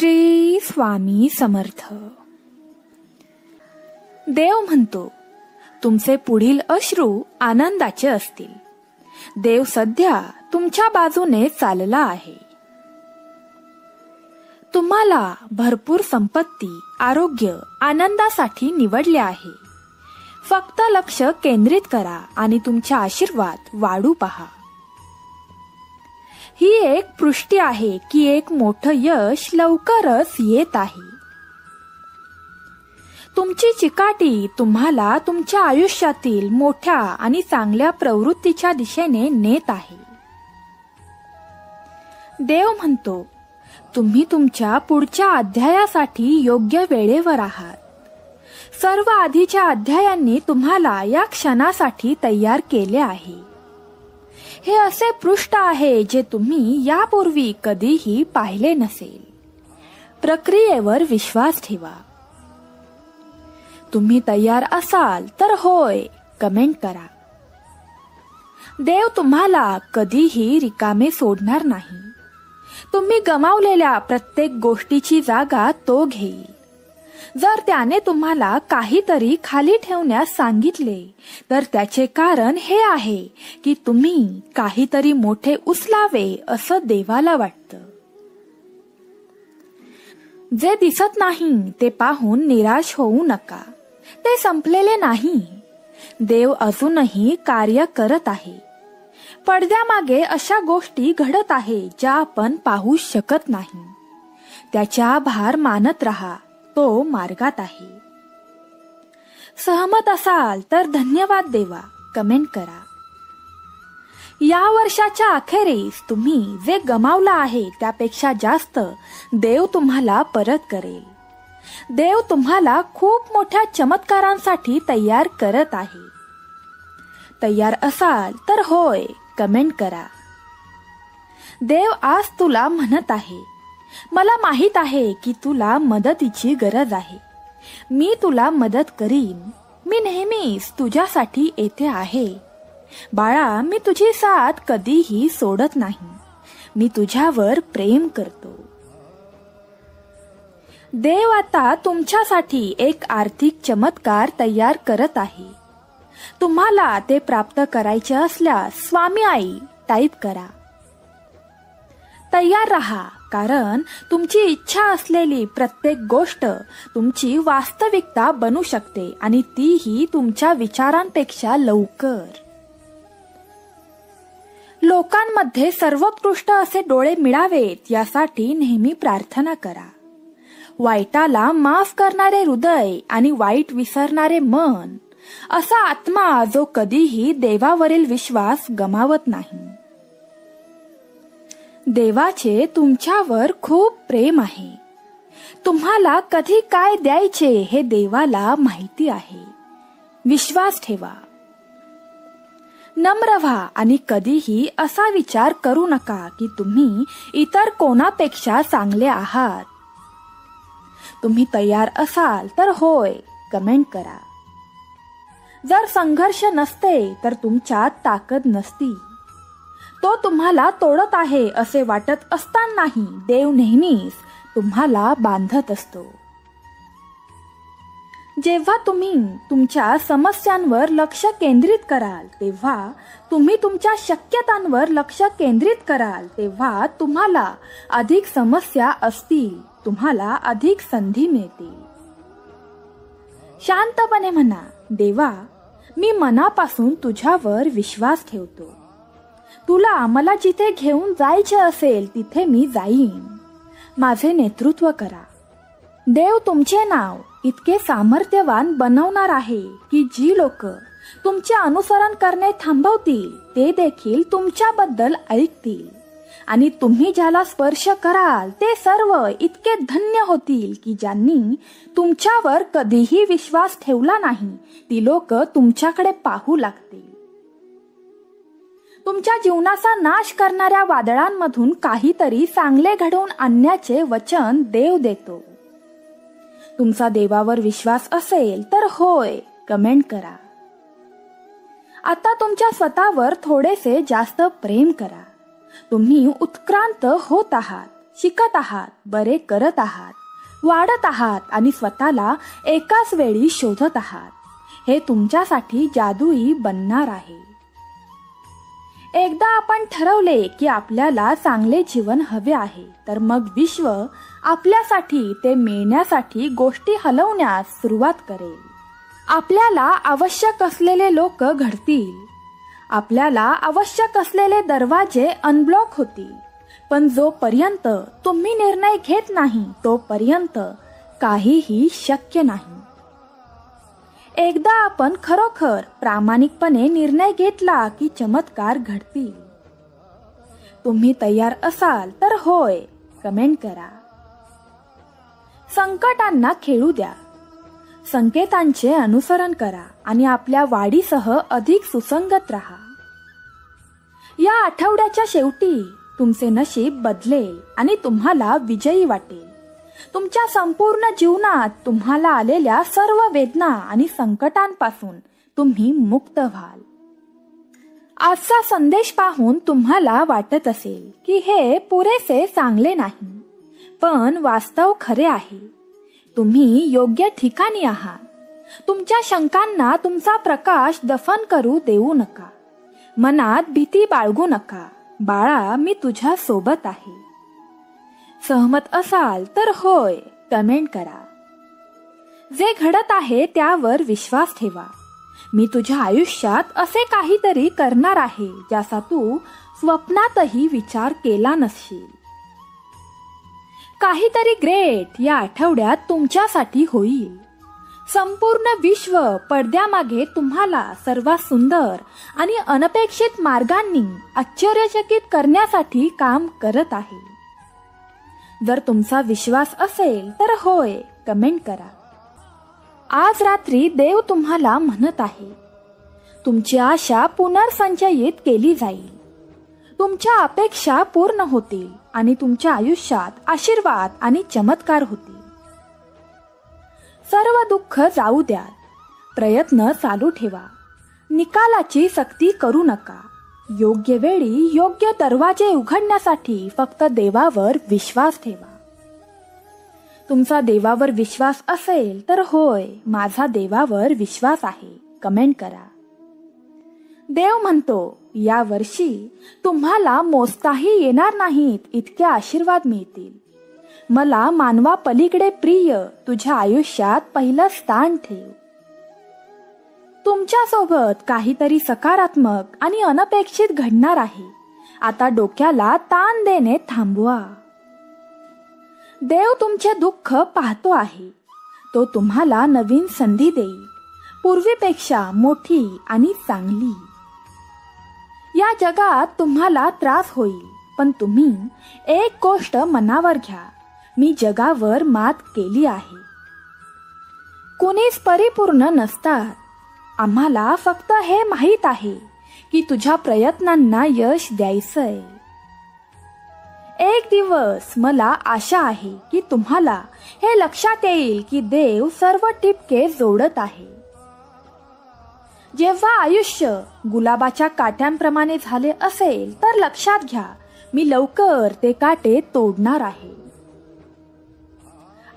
श्री स्वामी समर्थ. देव म्हणतो, तुमचे पुढील अश्रू आनंदाचे असतील. देव सध्या तुमच्या बाजूने चालला आहे. तुम्हाला भरपूर संपत्ती, आरोग्य, आनंदासाठी निवडले आहे. फक्त लक्ष केंद्रित करा आणि तुमचा आशीर्वाद वाढू पहा. ही एक पुष्टी आहे की एक मोठं यश लवकरच येत आहे. तुमची चिकाटी तुम्हाला तुमच्या आयुष्यातील मोठ्या आणि चांगल्या प्रवृत्तीच्या दिशेने नेत आहे. देव म्हणतो, तुम्ही तुमच्या पुढच्या अध्यायासाठी योग्य वेळेवर आहात. सर्व आधीच्या अध्यायांनी तुम्हाला या क्षणासाठी तयार केले आहे. हे असे पृष्ठ आहे जे तुम्ही यापूर्वी कधीही पाहिले नसेल. प्रक्रियेवर विश्वास ठेवा. तुम्ही तयार असाल तर होय कमेंट करा. देव तुम्हाला कधीही रिकामे सोडणार नाही. तुम्ही गमावलेल्या प्रत्येक गोष्टीची जागा तो घेईल. जर त्याने तुम्हाला काहीतरी खाली ठेवण्यास सांगितले तर त्याचे कारण हे आहे की तुम्ही काहीतरी मोठे उचलावे असं देवाला वाटतं. जे दिसत नाही ते पाहून निराश होऊ नका. ते संपलेले नाही. देव अजूनही कार्य करत आहे. पडद्यामागे अशा गोष्टी घडत आहे ज्या आपण पाहू शकत नाही. त्याचा आभार मानत राहा. तो मार्गात आहे. सहमत असाल तर धन्यवाद देवा कमेंट करा. या वर्षाच्या अखेरीस तुम्ही जे गमावलं आहे त्यापेक्षा जास्त देव तुम्हाला परत करेल. देव तुम्हाला खूप मोठ्या चमत्कारांसाठी तयार करत आहे. तयार असाल तर होय कमेंट करा. देव आज तुला म्हणत आहे, मला माहित आहे की तुला मदतीची गरज आहे. मी तुला मदत करीन. मी नेहमीच तुझ्यासाठी येथे आहे. बाळा, मी तुझी साथ कधीही सोडत नाही. मी तुझ्यावर प्रेम करतो. देव आता तुमच्यासाठी एक आर्थिक चमत्कार तयार करत आहे. तुम्हाला ते प्राप्त करायचे असल्यास स्वामी आई टाईप करा. तयार रहा, कारण तुमची इच्छा असलेली प्रत्येक गोष्ट तुमची वास्तविकता बनू शकते आणि तीही तुमच्या विचारांपेक्षा लवकर. लोकांमध्ये सर्वोत्कृष्ट असे डोळे मिळावेत यासाठी नेहमी प्रार्थना करा. वाईटाला माफ करणारे हृदय आणि वाईट विसरणारे मन असा आत्मा जो कधीही देवावरील विश्वास गमावत नाही. देवाचे तुमच्यावर खूप प्रेम आहे. तुम्हाला कधी काय द्यायचे हे देवाला माहिती आहे. विश्वास ठेवा. नम्र व्हा आणि कधीही असा विचार करू नका की तुम्ही इतर कोणापेक्षा चांगले आहात. तुम्ही तयार असाल तर होय कमेंट करा. जर संघर्ष नसते तर तुमच्यात ताकद नसती. तो तुम्हाला तोडत आहे असे वाटत असतानाही देव नेहमीच तुम्हाला बांधत असतो. जेव्हा तुम्ही तुमच्या समस्यांवर लक्ष केंद्रित कराल तेव्हा तुम्ही तुमच्या शक्यतांवर लक्ष केंद्रित कराल तेव्हा तुम्हाला अधिक समस्या असतील. तुम्हाला अधिक संधी मिळतील. शांतपणे म्हणा, देवा, मी मनापासून तुझ्यावर विश्वास ठेवतो. तुला मला जिथे घेऊन जायचे असेल तिथे मी जाईन. माझे नेतृत्व करा. देव तुमचे नाव इतके सामर्थ्यवान बनवणार आहे की जी लोक तुमचे अनुसरण करणे थांबवतील ते देखील तुमच्याबद्दल ऐकतील. आणि तुम्ही ज्याला स्पर्श कराल ते सर्व इतके धन्य होतील की ज्यांनी तुमच्यावर कधीही विश्वास ठेवला नाही ती लोक तुमच्याकडे पाहू लागतील. तुमच्या जीवनाचा नाश करणाऱ्या वादळांमधून काहीतरी चांगले घडवून आणण्याचे वचन देव देतो. तुमचा देवावर विश्वास असेल तर होय कमेंट करा. आता तुमच्या स्वतःवर थोडेसे जास्त प्रेम करा. तुम्ही उत्क्रांत होत आहात. शिकत आहात, बरे करत आहात, वाढत आहात आणि स्वतःला एकाच वेळी शोधत आहात. हे तुमच्यासाठी जादुई बनणार आहे. एकदा आपण ठरवले की आपल्याला चांगले जीवन हवे आहे, तर मग विश्व आपल्यासाठी ते मिळण्यासाठी गोष्टी हलवण्यास सुरुवात करेल. आपल्याला आवश्यक असलेले लोक घडतील. आपल्याला आवश्यक असलेले दरवाजे अनब्लॉक होतील. पण जोपर्यंत तुम्ही निर्णय घेत नाही तोपर्यंत काहीही शक्य नाही. एकदा आपण खरोखर प्रामाणिकपणे निर्णय घेतला की चमत्कार घडतील. तुम्ही तयार असाल तर होय कमेंट करा. संकटांना खेळू द्या. संकेतांचे अनुसरण करा आणि आपल्या वाढीसह अधिक सुसंगत राहा. या आठवड्याच्या शेवटी तुमचे नशीब बदलेल आणि तुम्हाला विजयी वाटेल. तुमच्या संपूर्ण जीवनात तुम्हाला आलेल्या सर्व वेदना आणि संकटांपासून तुम्ही मुक्त व्हाल. आजचा संदेश पाहून तुम्हाला वाटत असेल की हे पुरेसे चांगले नाही, पण वास्तव खरे आहे. तुम्ही योग्य ठिकाणी आहात. तुमच्या शंकांना तुमचा प्रकाश दफन करू देऊ नका. मनात भीती बाळगू नका. बाळा, मी तुझ्या सोबत आहे. सहमत असाल तर होय कमेंट करा. जे घडत आहे त्यावर विश्वास ठेवा. मी तुझ्या आयुष्यात असे काहीतरी करणार आहे ज्याचा तू स्वप्नातही विचार केला नसशील. काहीतरी ग्रेट या आठवड्यात तुमच्यासाठी होईल. संपूर्ण विश्व पडद्यामागे तुम्हाला सर्वात सुंदर आणि अनपेक्षित मार्गांनी आश्चर्यचकित करण्यासाठी काम करत आहे. जर तुमचा विश्वास असेल तर होय कमेंट करा. आज रात्री देव तुम्हाला म्हणत आहे, तुमची आशा पुनर्संचयित केली जाईल. तुमच्या अपेक्षा पूर्ण होतील आणि तुमच्या आयुष्यात आशीर्वाद आणि चमत्कार होतील. सर्व दुःख जाऊ द्या. प्रयत्न चालू ठेवा. निकालाची सक्ती करू नका. योग्य वेळी योग्य दरवाजे उघडण्यासाठी फक्त देवावर विश्वास ठेवा. तुमचा देवावर विश्वास असेल तर होय माझा देवावर विश्वास आहे कमेंट करा. देव म्हणतो, या वर्षी तुम्हाला मोजताही येणार नाहीत इतके आशीर्वाद मिळतील. मला मानवा पलीकडे प्रिय तुझ्या आयुष्यात पहिलं स्थान ठेव. तुमच्या सोबत काहीतरी सकारात्मक आणि अनपेक्षित घडणार आहे. आता डोक्याला ताण देणे थांबवा. देव तुमचे दुःख पाहतो आहे. तो तुम्हाला नवीन संधी देईल, पूर्वीपेक्षा मोठी आणि चांगली. या जगात तुम्हाला त्रास होईल, पण तुम्ही एक गोष्ट मनावर घ्या, मी जगावर मात केली आहे. कोणीच परिपूर्ण नसतात. आम्हाला फक्त हे माहीत आहे की तुझ्या प्रयत्नांना यश द्यायचंय. एक दिवस मला आशा आहे की तुम्हाला हे लक्षात येईल की देव सर्व टिपके जोडत आहे. जेव्हा आयुष्य गुलाबाच्या काट्यांप्रमाणे झाले असेल तर लक्षात घ्या, मी लवकर ते काटे तोडणार आहे.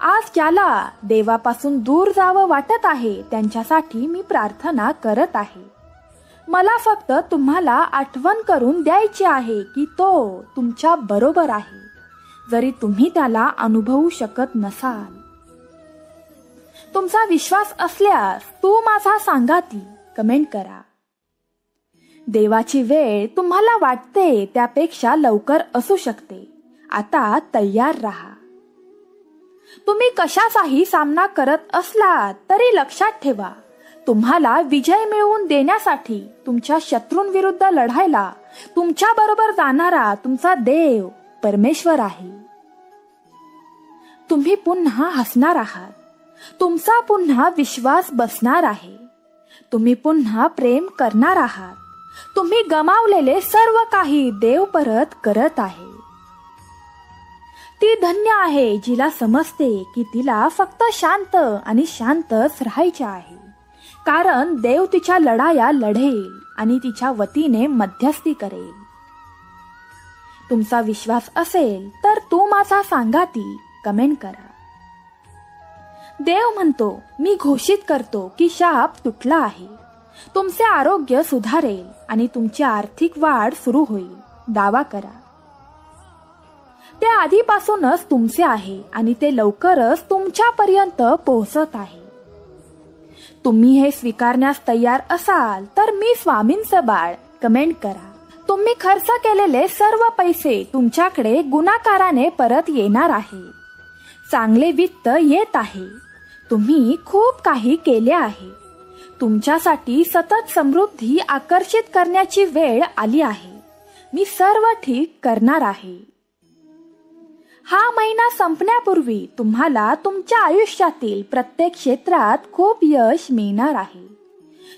आज ज्याला देवापासून दूर जावं वाटत आहे त्यांच्यासाठी मी प्रार्थना करत आहे. मला फक्त तुम्हाला आठवण करून द्यायची आहे की तो तुमच्या बरोबर आहे, जरी तुम्ही त्याला अनुभवू शकत नसाल. तुमचा विश्वास असल्यास तू माझा सांगाती कमेंट करा. देवाची वेळ तुम्हाला वाटते त्यापेक्षा लवकर असू शकते. आता तयार राहा. तुम्ही कशाचाही सामना करत असलात तरी लक्षात ठेवा, तुम्हाला विजय मिळवून देण्यासाठी तुमच्या शत्रूंविरुद्ध लढायला तुमच्या बरोबर जाणारा तुमचा देव परमेश्वर आहे. तुम्ही पुन्हा हसणार आहात. तुमचा पुन्हा विश्वास बसणार आहे. तुम्ही पुन्हा प्रेम करणार आहात. तुम्ही गमावलेले सर्व काही देव परत करत आहे. ती धन्य आहे जिला समजते की तिला फक्त शांत आणि शांतच राहायचे आहे, कारण देव तिच्या लढाया लढेल आणि तिच्या वतीने मध्यस्थी करेल. तुमचा विश्वास असेल तर तू माझा सांगाती कमेंट करा. देव म्हणतो, मी घोषित करतो की शाप तुटला आहे. तुमचे आरोग्य सुधारेल आणि तुमची आर्थिक वाढ सुरू होईल. दावा करा. ते आधीपासूनच तुमचे आहे आणि ते लवकरच तुमच्यापर्यंत पोहोचत आहे. तुम्ही हे स्वीकारण्यास तयार असाल तर मी स्वामींचं बाळ कमेंट करा. तुम्ही खर्च केलेले सर्व पैसे तुमच्याकडे गुणाकाराने परत येणार आहे. चांगले वित्त येत आहे. तुम्ही खूप काही केले आहे. तुमच्यासाठी सतत समृद्धी आकर्षित करण्याची वेळ आली आहे. मी सर्व ठीक करणार आहे. हा महिना संपण्यापूर्वी तुम्हाला तुमच्या आयुष्यातील प्रत्येक क्षेत्रात खूप यश मिळणार आहे.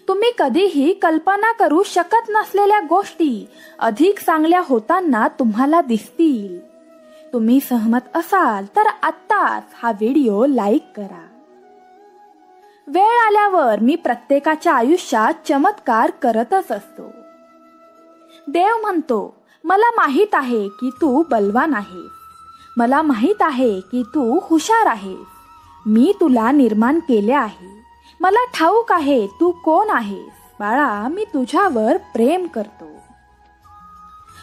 तुम्ही कधीही कल्पना करू शकत नसलेल्या गोष्टी अधिक चांगल्या होताना तुम्हाला दिसतील. तुम्ही सहमत असाल तर आत्ताच हा व्हिडिओ लाईक करा. वेळ आल्यावर मी प्रत्येकाच्या आयुष्यात चमत्कार करतच असतो. देव म्हणतो, मला माहित आहे की तू बलवान आहेस. मला माहित आहे की तू हुशार आहेस. मी तुला निर्माण केले आहे. मला ठाऊक आहे तू कोण आहेस. बाळा, मी तुझ्यावर प्रेम करतो.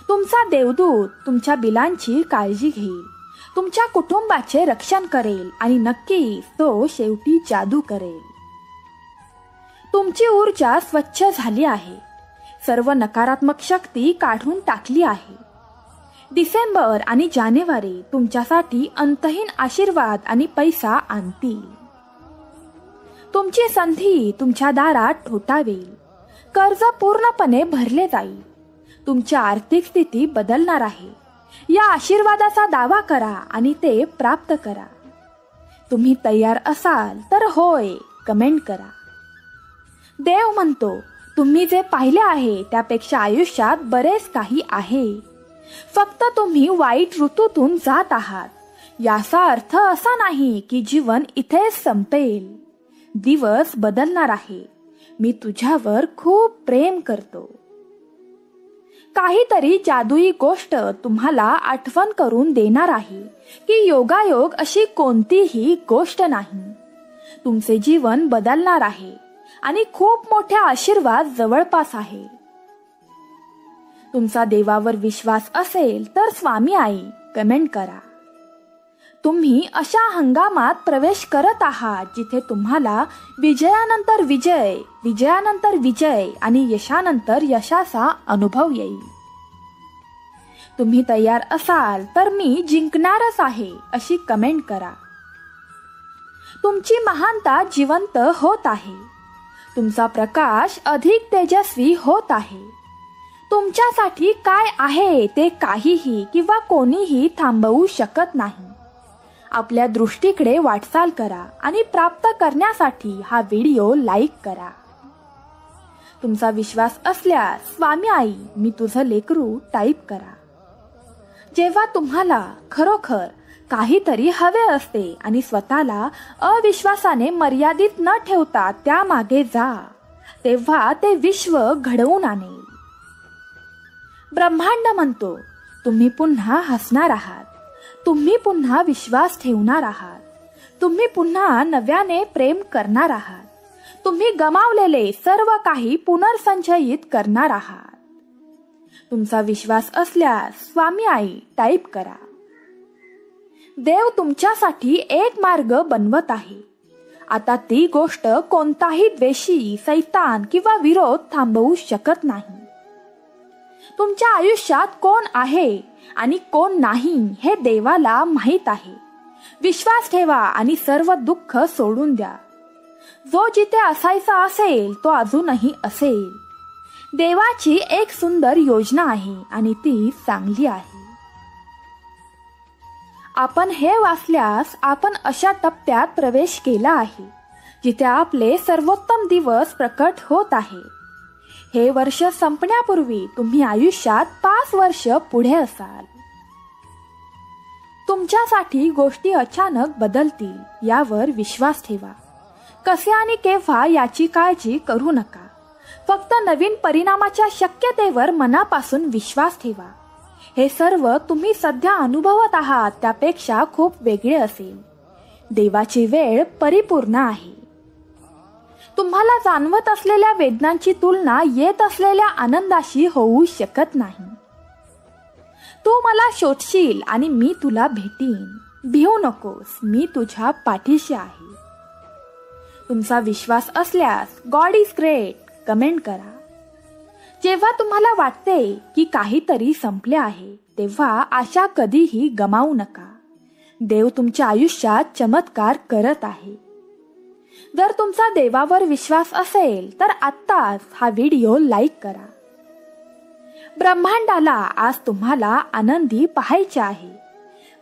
तुमचा देवदूत तुमच्या बिलांची काळजी घेईल. तुमच्या कुटुंबाचे रक्षण करेल आणि नक्कीच तो शेवटी जादू करेल. तुमची ऊर्जा स्वच्छ झाली आहे. सर्व नकारात्मक शक्ती काढून टाकली आहे. डिसेंबर आणि जानेवारी तुमच्यासाठी अंतहीन आशीर्वाद आणि पैसा आणतील. तुमची संधी तुमच्या दारात ठोठावेल. कर्ज पूर्णपणे भरले जाईल. तुमची आर्थिक स्थिती बदलणार आहे. या आशीर्वादाचा दावा करा आणि ते प्राप्त करा. तुम्ही तयार असाल तर होय कमेंट करा. देव म्हणतो, तुम्ही जे पाहिले आहे त्यापेक्षा आयुष्यात बरेच काही आहे. फक्त तुम्ही वाईट ऋतूतून जात आहात. याचा अर्थ असा नाही की जीवन इथेच संपेल. दिवस बदलणार आहे. मी तुझ्यावर खूप प्रेम करतो. काहीतरी जादुई गोष्ट तुम्हाला आठवण करून देणार आहे की योगायोग अशी कोणतीही गोष्ट नाही. तुमचे जीवन बदलणार आहे आणि खूप मोठे आशीर्वाद जवळपास आहे. तुमचा देवावर विश्वास असेल तर स्वामी आई कमेंट करा. तुम्ही अशा हंगामात प्रवेश करत आहात जिथे तुम्हाला विजयानंतर विजय, विजयानंतर विजय आणि यशानंतर यशाचा अनुभव येईल. तुम्ही तयार असाल तर मी जिंकणारच आहे अशी कमेंट करा. तुमची महानता जिवंत होत आहे. तुमचा प्रकाश अधिक तेजस्वी होत आहे. तुमच्यासाठी काय आहे ते काहीही किंवा कोणीही थांबवू शकत नाही. आपल्या दृष्टीकडे वाटचाल करा आणि प्राप्त करण्यासाठी हा व्हिडिओ लाईक करा. तुमचा विश्वास असल्यास स्वामी आई मी तुझं लेकरू टाईप करा. जेव्हा तुम्हाला खरोखर काहीतरी हवे असते आणि स्वतःला अविश्वासाने मर्यादित न ठेवता त्यामागे जा, तेव्हा ते विश्व घडवून आणेल. ब्रह्मांड म्हणतो, तुम्ही पुन्हा हसणार आहात. तुम्ही पुन्हा विश्वास ठेवणार आहात. तुम्ही पुन्हा नव्याने प्रेम करणार आहात. तुम्ही गमावलेले सर्व काही पुनर्संचयित करणार आहात. तुमचा विश्वास असल्यास स्वामी आई टाईप करा. देव तुमच्यासाठी एक मार्ग बनवत आहे. आता ती गोष्ट कोणताही द्वेषी, सैतान किंवा विरोध थांबवू शकत नाही. तुमच्या आयुष्यात कोण आहे आणि कोण नाही हे देवाला माहित आहे. विश्वास ठेवा आणि सर्व दुःख सोडून द्या. जो जिथे असायचा असेल तो अजूनही असेल. देवाची एक सुंदर योजना आहे आणि ती चांगली आहे. आपण हे वाचल्यास आपण अशा टप्प्यात प्रवेश केला आहे जिथे आपले सर्वोत्तम दिवस प्रकट होत आहे. हे वर्ष संपण्यापूर्वी तुम्ही आयुष्यात 5 वर्ष पुढे असाल. तुमच्यासाठी गोष्टी अचानक बदलतील यावर विश्वास ठेवा. कसे आणि केव्हा याची काळजी करू नका. फक्त नवीन परिणामाच्या शक्यतेवर मनापासून विश्वास ठेवा. हे सर्व तुम्ही सध्या अनुभवत आहात त्यापेक्षा खूप वेगळे असेल. देवाची वेळ परिपूर्ण आहे. तुम्हाला जाणवत असलेल्या वेदनांची तुलना येत असलेल्या आनंदाशी होऊ शकत नाही. तू मला शोधशील आणि मी तुला भेटीन. भिवू नकोस, मी तुझ्या पाठीशी आहे. तुमचा विश्वास असल्यास गॉड इज ग्रेट कमेंट करा. जेव्हा तुम्हाला वाटते की काहीतरी संपले आहे, तेव्हा आशा कधीही गमावू नका. देव तुमच्या आयुष्यात चमत्कार करत आहे. जर तुमचा देवावर विश्वास असेल तर आत्ताच हा व्हिडिओ लाईक करा. ब्रह्मांडाला आज तुम्हाला आनंदी पाहायचे आहे,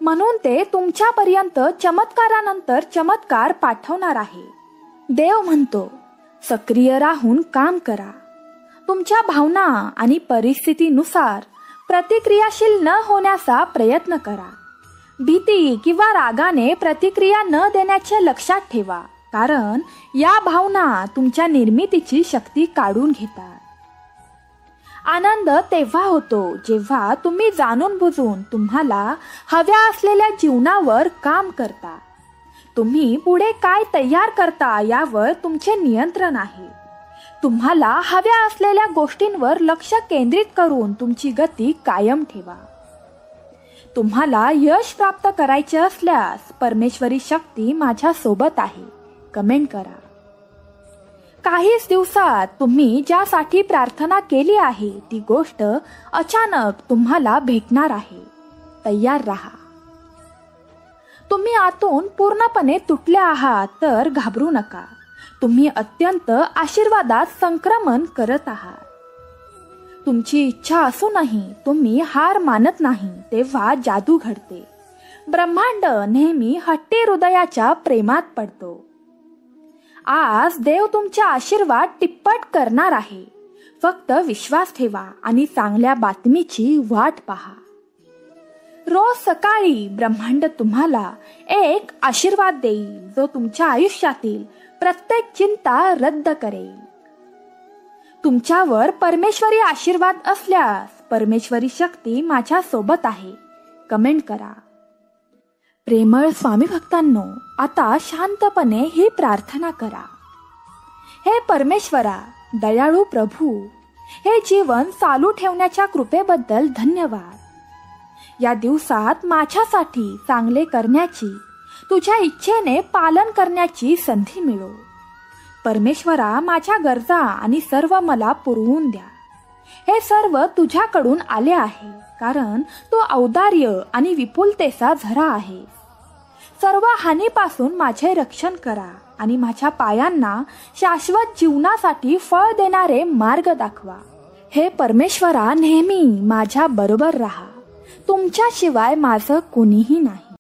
म्हणून ते तुमच्यापर्यंत चमत्कारानंतर चमत्कार पाठवणार आहे. देव म्हणतो, सक्रिय राहून काम करा. तुमच्या भावना आणि परिस्थितीनुसार प्रतिक्रियाशील न होण्याचा प्रयत्न करा. भीती किंवा रागाने प्रतिक्रिया न देण्याचे लक्षात ठेवा, कारण या भावना तुमच्या निर्मितीची शक्ती काढून घेतात. आनंद तेव्हा होतो जेव्हा तुम्ही जाणून बुजून तुम्हाला हव्या असलेल्या जीवनावर काम करता. तुम्ही पुढे काय तयार करता यावर तुमचे नियंत्रण आहे. तुम्हाला हव्या असलेल्या गोष्टींवर लक्ष केंद्रित करून तुमची गती कायम ठेवा. तुम्हाला यश प्राप्त करायचे असल्यास परमेश्वरी शक्ती माझ्या सोबत आहे कमेंट करा. काहीच दिवसात तुम्ही ज्यासाठी प्रार्थना केली आहे ती गोष्ट अचानक तुम्हाला भेटणार आहे. तयार राहा. तुम्ही आतून पूर्णपणे तुटले आहात तर घाबरू नका. तुम्ही अत्यंत आशीर्वादात संक्रमण करत आहात. तुमची इच्छा असूनही तुम्ही हार मानत नाही तेव्हा जादू घडते. ब्रह्मांड नेहमी हट्टी हृदयाच्या प्रेमात पडतो. आज देव तुमचा आशीर्वाद तिप्पट करणार आहे. फक्त विश्वास ठेवा आणि चांगल्या बातमीची वाट पहा. रोज सकाळी ब्रह्मांड तुम्हाला एक आशीर्वाद देईल जो तुमच्या आयुष्यातील प्रत्येक चिंता रद्द करेल. तुमच्यावर परमेश्वरी आशीर्वाद असल्यास परमेश्वरी शक्ती माझ्या सोबत आहे कमेंट करा. प्रेमळ स्वामी भक्तांनो, आता शांतपणे ही प्रार्थना करा. हे परमेश्वरा, दयाळू प्रभू, हे जीवन चालू ठेवण्याच्या कृपेबद्दल धन्यवाद. या दिवसात माझ्यासाठी चांगले करण्याची, तुझ्या इच्छेने पालन करण्याची संधी मिळो. परमेश्वरा, माझ्या गरजा आणि सर्व मला पुरवून द्या. हे सर्व तुझ्याकडून आले आहे, कारण तू औदार्य आणि विपुलतेचा झरा आहे. सर्व हानीपासून माझे रक्षण करा आणि माझ्या पायांना शाश्वत जीवनासाठी फळ देणारे मार्ग दाखवा. हे परमेश्वरा, नेहमी माझ्या बरोबर राहा. तुमच्याशिवाय माझं कोणीही नाही.